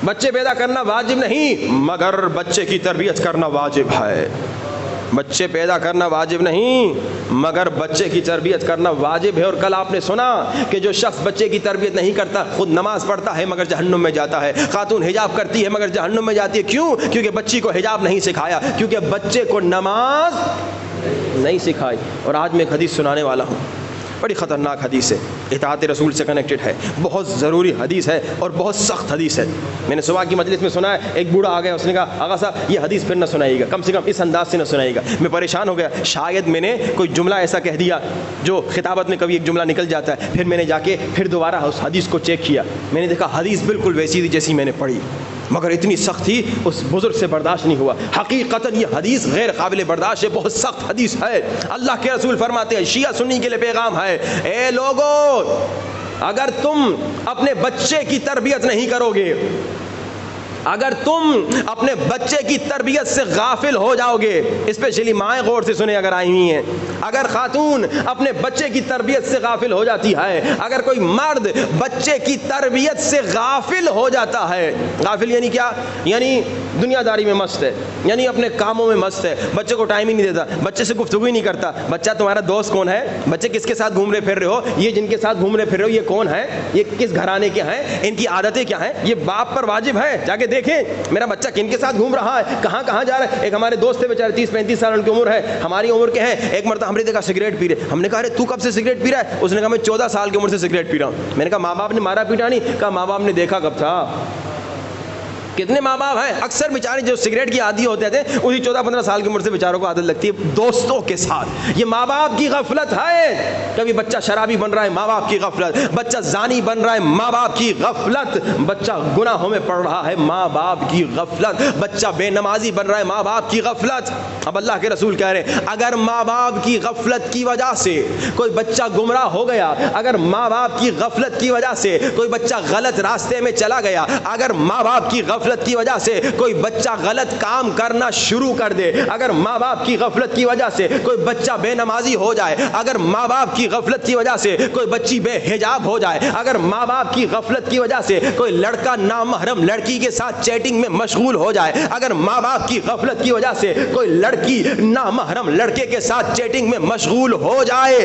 بچے پیدا کرنا واجب نہیں مگر بچے کی تربیت کرنا واجب ہے. بچے پیدا کرنا واجب نہیں مگر بچے کی تربیت کرنا واجب ہے. اور کل آپ نے سنا کہ جو شخص بچے کی تربیت نہیں کرتا خود نماز پڑھتا ہے مگر جہنم میں جاتا ہے. خاتون حجاب کرتی ہے مگر جہنم میں جاتی ہے. کیوں؟ کیونکہ بچی کو حجاب نہیں سکھایا, کیونکہ بچے کو نماز نہیں سکھائی. اور آج میں ایک حدیث سنانے والا ہوں, بڑی خطرناک حدیث ہے, اطاعت رسول سے کنیکٹڈ ہے, بہت ضروری حدیث ہے اور بہت سخت حدیث ہے. میں نے صبح کی مجلس میں سنا ہے, ایک بوڑھا آ گیا, اس نے کہا آغا صاحب یہ حدیث پھر نہ سنائیے گا, کم سے کم اس انداز سے نہ سنائیے گا. میں پریشان ہو گیا, شاید میں نے کوئی جملہ ایسا کہہ دیا جو خطابت میں کبھی ایک جملہ نکل جاتا ہے. پھر میں نے جا کے پھر دوبارہ اس حدیث کو چیک کیا, میں نے دیکھا حدیث بالکل ویسی تھی جیسی میں نے پڑھی, مگر اتنی سخت تھی اس بزرگ سے برداشت نہیں ہوا. حقیقتاً یہ حدیث غیر قابل برداشت ہے, بہت سخت حدیث ہے. اللہ کے رسول فرماتے ہیں, شیعہ سنی کے لیے پیغام ہے, اے لوگو اگر تم اپنے بچے کی تربیت نہیں کرو گے, اگر تم اپنے بچے کی تربیت سے غافل ہو جاؤ گے, اسپیشلی مائیں غور سے سنیں اگر آئی ہوئی ہیں, اگر خاتون اپنے بچے کی تربیت سے غافل ہو جاتی ہے, اگر کوئی مرد بچے کی تربیت سے غافل ہو جاتا ہے, غافل یعنی کیا؟ یعنی دنیا داری میں مست ہے, یعنی اپنے کاموں میں مست ہے, بچے کو ٹائم ہی نہیں دیتا, بچے سے گفتگو ہی نہیں کرتا. بچہ تمہارا دوست کون ہے, بچے کس کے ساتھ گھوم رہے پھر رہے ہو, یہ جن کے ساتھ گھوم رہے پھر رہے ہو یہ کون ہے, یہ کس گھرانے کے ہیں, ان کی عادتیں کیا ہیں, یہ باپ پر واجب ہے جا کے دیکھیں میرا بچہ کن کے ساتھ گھوم رہا ہے, کہاں کہاں جا رہا ہے. ایک ہمارے دوست تھے بیچارے 30-35 سال ان کی عمر ہے, ہماری عمر کے ہیں. ایک مرتبہ ہم نے دیکھا سگریٹ پی رہے, ہم نے کہا ارے تو کب سے سگریٹ پی رہا ہے؟ اس نے کہا میں 14 سال کی عمر سے سگریٹ پی رہا ہوں. میں نے کہا ماں باپ نے مارا پیٹا نہیں؟ کہا ماں باپ نے دیکھا کب تھا. کتنے ماں باپ ہیں اکثر بیچارے جو سگریٹ کی عادی ہوتے تھے اسی 14-15 سال کی عمر سے بیچاروں کو عادت لگتی ہے دوستوں کے ساتھ. یہ ماں باپ کی غفلت ہے. کبھی بچہ شرابی بن رہا ہے, ماں باپ کی غفلت. بچہ زانی بن رہا ہے, ماں باپ کی غفلت. بچہ گناہوں میں پڑ رہا ہے, ماں باپ کی غفلت. بچہ بے نمازی بن رہا ہے, ماں باپ کی غفلت. اب اللہ کے رسول کہہ رہے ہیں اگر ماں باپ کی غفلت کی وجہ سے کوئی بچہ گمراہ ہو گیا, اگر ماں باپ کی غفلت کی وجہ سے کوئی بچہ غلط راستے میں چلا گیا, اگر ماں باپ کی غفلت کی وجہ سے کوئی بچہ غلط کام کرنا شروع کر دے, اگر ماں باپ کی غفلت کی وجہ سے کوئی بچہ بے نمازی ہو جائے, اگر ماں باپ کی غفلت کی وجہ سے کوئی بچی بے حجاب ہو جائے, اگر ماں باپ کی غفلت کی وجہ سے کوئی لڑکا نامحرم لڑکی کے ساتھ چیٹنگ میں مشغول ہو جائے, اگر ماں باپ کی غفلت کی وجہ سے کوئی لڑکی نامحرم لڑکے کے ساتھ چیٹنگ میں مشغول ہو جائے,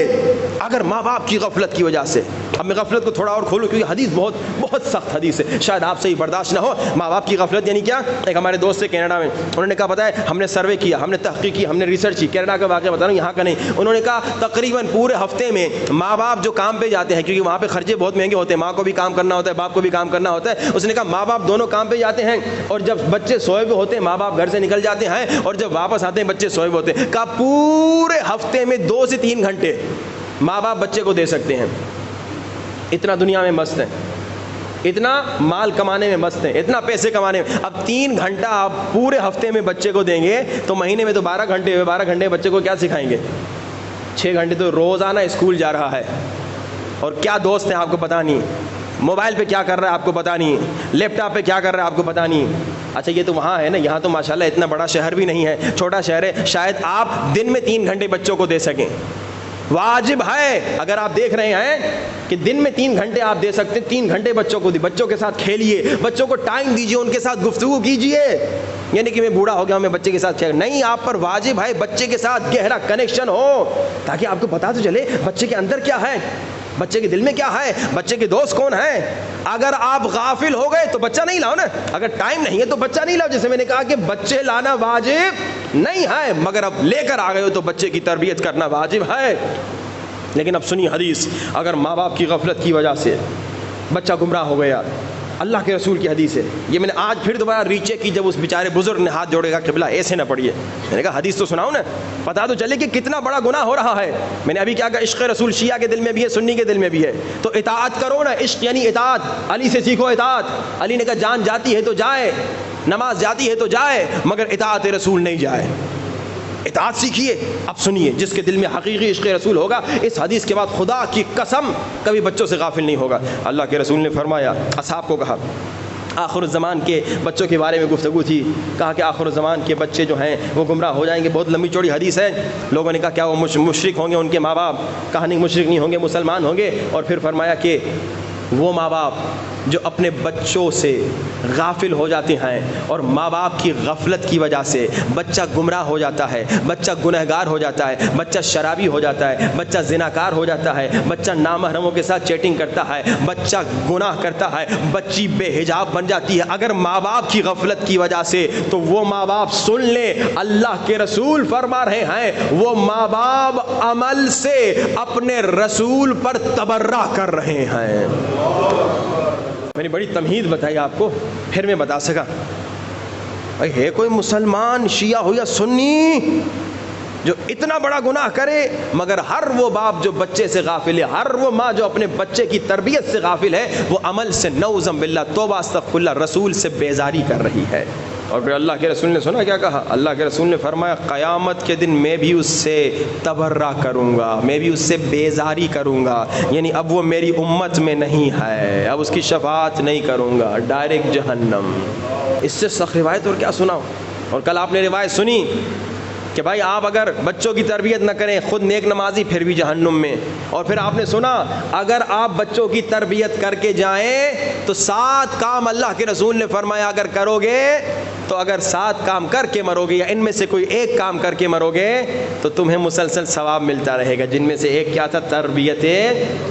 اگر ماں باپ کی غفلت کی وجہ سے. اب میں غفلت کو تھوڑا اور کھولوں کیونکہ حدیث بہت سخت حدیث ہے, شاید آپ سے ہی برداشت نہ ہو. ماں باپ کی غفلت یعنی کیا؟ ایک ہمارے دوست تھے کینیڈا میں, انہوں نے کہا پتہ ہے ہم نے سروے کیا, ہم نے تحقیق کی, ہم نے ریسرچ کی, کینیڈا کا واقعہ بتا رہا ہوں یہاں کا نہیں. انہوں نے کہا تقریباً پورے ہفتے میں ماں باپ جو کام پہ جاتے ہیں, کیونکہ وہاں پہ خرچے بہت مہنگے ہوتے ہیں, ماں کو بھی کام کرنا ہوتا ہے, باپ کو بھی کام کرنا ہوتا ہے. اس نے کہا ماں باپ دونوں کام پہ جاتے ہیں, اور جب بچے سوئے ہوئے ہوتے ہیں ماں باپ گھر سے نکل جاتے ہیں, اور جب واپس آتے ہیں بچے سوئے ہوئے ہوتے ہیں. کہا پورے ہفتے میں 2 سے 3 گھنٹے ماں باپ بچے کو دے سکتے ہیں. اتنا دنیا میں مست ہیں, اتنا مال کمانے میں مست ہیں, اتنا پیسے کمانے میں. اب 3 گھنٹہ آپ پورے ہفتے میں بچے کو دیں گے تو مہینے میں تو 12 گھنٹے ہوئے. 12 گھنٹے بچے کو کیا سکھائیں گے؟ 6 گھنٹے تو روزانہ اسکول جا رہا ہے, اور کیا دوست ہیں آپ کو پتہ نہیں, موبائل پہ کیا کر رہا ہے آپ کو پتہ نہیں, لیپ ٹاپ پہ کیا کر رہا ہے آپ کو پتہ نہیں. اچھا یہ تو وہاں ہے نا, یہاں تو ماشاءاللہ اتنا بڑا شہر بھی نہیں ہے, چھوٹا شہر ہے, شاید آپ دن میں 3 گھنٹے بچوں کو دے سکیں. واجب ہے اگر آپ دیکھ رہے ہیں کہ دن میں 3 گھنٹے آپ دے سکتے ہیں, 3 گھنٹے بچوں کو دی, بچوں کے ساتھ کھیلیے, بچوں کو ٹائم دیجیے, ان کے ساتھ گفتگو کیجیے. یعنی کہ میں بوڑھا ہو گیا میں بچے کے ساتھ نہیں, آپ پر واجب ہے بچے کے ساتھ گہرا کنیکشن ہو, تاکہ آپ کو پتا تو چلے بچے کے اندر کیا ہے, بچے کے دل میں کیا ہے, بچے کے دوست کون ہیں. اگر آپ غافل ہو گئے تو بچہ نہیں لاؤ نا, اگر ٹائم نہیں ہے تو بچہ نہیں لاؤ. جیسے میں نے کہا کہ بچے لانا واجب نہیں ہے, مگر اب لے کر آ گئے ہو تو بچے کی تربیت کرنا واجب ہے. لیکن اب سنیے حدیث, اگر ماں باپ کی غفلت کی وجہ سے بچہ گمراہ ہو گیا, اللہ کے رسول کی حدیث ہے, یہ میں نے آج پھر دوبارہ ریچیک کی, جب اس بیچارے بزرگ نے ہاتھ جوڑے گا قبلہ ایسے نہ پڑھیے, میں نے کہا حدیث تو سناؤ نا, پتا تو چلے کہ کتنا بڑا گناہ ہو رہا ہے. میں نے ابھی کیا کہا, عشق رسول شیعہ کے دل میں بھی ہے, سنی کے دل میں بھی ہے, تو اطاعت کرو نا. عشق یعنی اطاعت, علی سے سیکھو اطاعت. علی نے کہا جان جاتی ہے تو جائے, نماز جاتی ہے تو جائے, مگر اطاعت رسول نہیں جائے. اطاعت سیکھیے. اب سنیے, جس کے دل میں حقیقی عشق رسول ہوگا اس حدیث کے بعد خدا کی قسم کبھی بچوں سے غافل نہیں ہوگا. اللہ کے رسول نے فرمایا, اصحاب کو کہا, آخر الزمان کے بچوں کے بارے میں گفتگو تھی, کہا کہ آخر الزمان کے بچے جو ہیں وہ گمراہ ہو جائیں گے. بہت لمبی چوڑی حدیث ہے. لوگوں نے کہا کیا وہ مشرک ہوں گے ان کے ماں باپ؟ کہا نہیں مشرک نہیں ہوں گے, مسلمان ہوں گے. اور پھر فرمایا کہ وہ ماں باپ جو اپنے بچوں سے غافل ہو جاتے ہیں اور ماں باپ کی غفلت کی وجہ سے بچہ گمراہ ہو جاتا ہے، بچہ گنہگار ہو جاتا ہے، بچہ شرابی ہو جاتا ہے، بچہ زناکار ہو جاتا ہے، بچہ نامحرموں کے ساتھ چیٹنگ کرتا ہے، بچہ گناہ کرتا ہے، بچی بے حجاب بن جاتی ہے اگر ماں باپ کی غفلت کی وجہ سے، تو وہ ماں باپ سن لیں اللہ کے رسول فرما رہے ہیں وہ ماں باپ عمل سے اپنے رسول پر تبرہ کر رہے ہیں۔ میں نے بڑی تمہید بتائی آپ کو، پھر میں بتا سکا بھائی ہے کوئی مسلمان شیعہ ہو یا سنی جو اتنا بڑا گناہ کرے، مگر ہر وہ باپ جو بچے سے غافل ہے، ہر وہ ماں جو اپنے بچے کی تربیت سے غافل ہے، وہ عمل سے نعوذ باللہ توبہ استغفر اللہ رسول سے بیزاری کر رہی ہے۔ اور پھر اللہ کے رسول نے سنا کیا کہا؟ اللہ کے رسول نے فرمایا قیامت کے دن میں بھی اس سے تبرہ کروں گا، میں بھی اس سے بیزاری کروں گا، یعنی اب وہ میری امت میں نہیں ہے، اب اس کی شفاعت نہیں کروں گا، ڈائریکٹ جہنم۔ اس سے سخت روایت اور کیا سناؤ؟ اور کل آپ نے روایت سنی کہ بھائی آپ اگر بچوں کی تربیت نہ کریں، خود نیک نمازی پھر بھی جہنم میں۔ اور پھر آپ نے سنا اگر آپ بچوں کی تربیت کر کے جائیں تو 7 کام اللہ کے رسول نے فرمایا اگر کرو گے تو اگر 7 کام کر کے مرو گے یا ان میں سے کوئی ایک کام کر کے مرو گے تو تمہیں مسلسل ثواب ملتا رہے گا، جن میں سے ایک کیا تھا؟ تربیت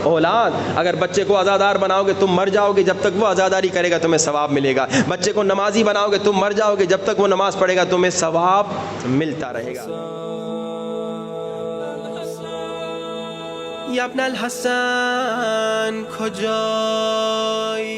اولاد۔ اگر بچے کو عزادار بناؤ گے تم مر جاؤ گے، جب تک وہ عزاداری کرے گا تمہیں ثواب ملے گا۔ بچے کو نمازی بناؤ گے تم مر جاؤ گے، جب تک وہ نماز پڑھے گا تمہیں ثواب ملتا رہے گا۔ یا ابن الحسن کجایی؟